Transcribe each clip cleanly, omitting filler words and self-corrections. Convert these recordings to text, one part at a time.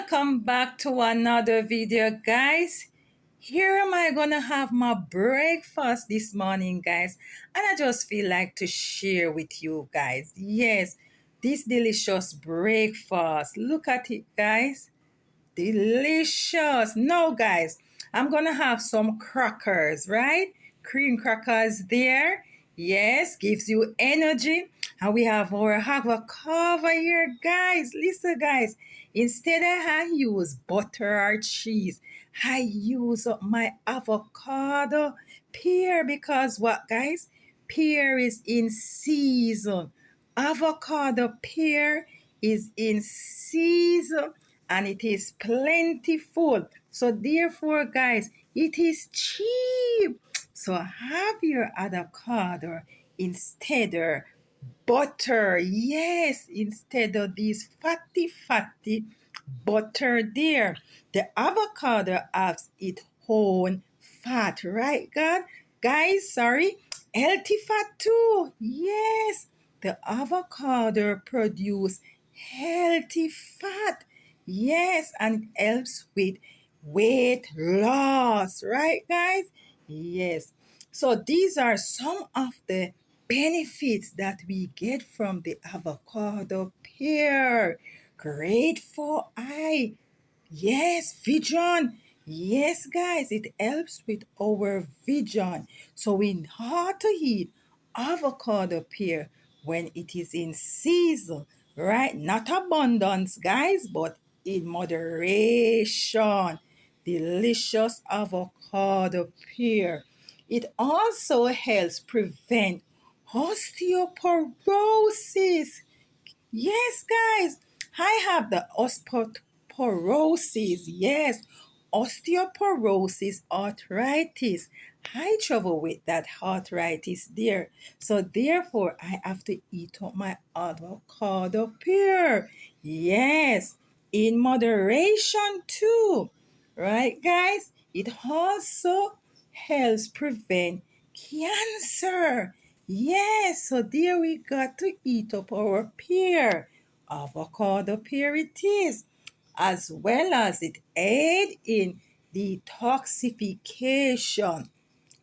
Welcome back to another video, guys. Here am I gonna have my breakfast this morning, guys, and I just feel like to share with you guys. Yes, this delicious breakfast. Look at it, guys. Delicious. No, guys, I'm gonna have some crackers, right? Cream crackers there. Yes, gives you energy. And we have our avocado here, guys. Listen, guys. Instead of I use butter or cheese, I use up my avocado pear because what, guys? Pear is in season. Avocado pear is in season and it is plentiful. So therefore, guys, it is cheap. So have your avocado instead of butter. Yes, instead of these fatty butter there. The avocado has its own fat, right, God? Guys, sorry, healthy fat too. Yes, the avocado produce healthy fat. Yes, and it helps with weight loss, right, guys? Yes. So these are some of the benefits that we get from the avocado pear. Great for eye. Yes, vision. Yes, guys, it helps with our vision. So we have to eat avocado pear when it is in season, right? Not abundance, guys, but in moderation. Delicious avocado pear. It also helps prevent osteoporosis. Yes, guys, I have the osteoporosis. Yes, osteoporosis, arthritis. I trouble with that arthritis there. So therefore, I have to eat up my avocado pear. Yes, in moderation too. Right, guys? It also helps prevent cancer. Yes, so there we got to eat up our pear. Avocado pear it is. As well as it aid in detoxification.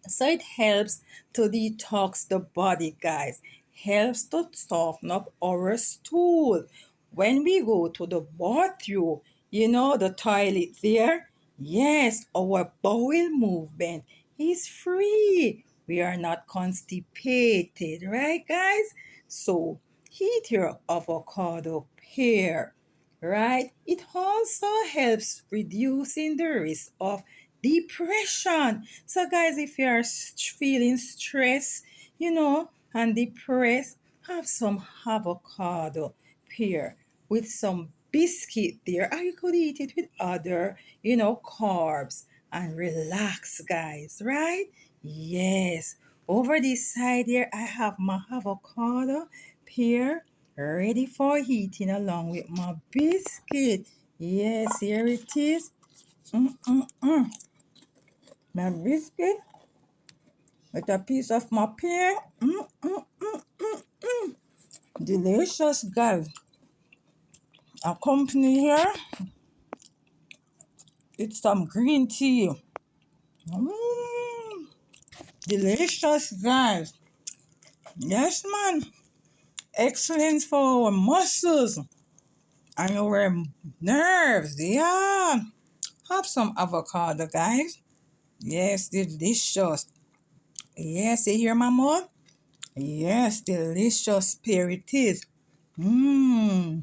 So it helps to detox the body, guys. Helps to soften up our stool. When we go to the bathroom, the toilet there, yes, our bowel movement is free. We are not constipated, right, guys? So eat your avocado pear, right? It also helps reducing the risk of depression. So, guys, if you are feeling stressed, and depressed, have some avocado pear with some biscuit there, or you could eat it with other, carbs and relax, guys, right? Yes. Over this side here, I have my avocado pear ready for eating along with my biscuit. Yes, here it is. My biscuit with a piece of my pear. Delicious, guys. Accompany here with some green tea. Mm, delicious, guys. Yes, man. Excellent for our muscles and our nerves. Yeah. Have some avocado, guys. Yes, delicious. Yes, you hear my mom? Yes, delicious pear it is. Mmm.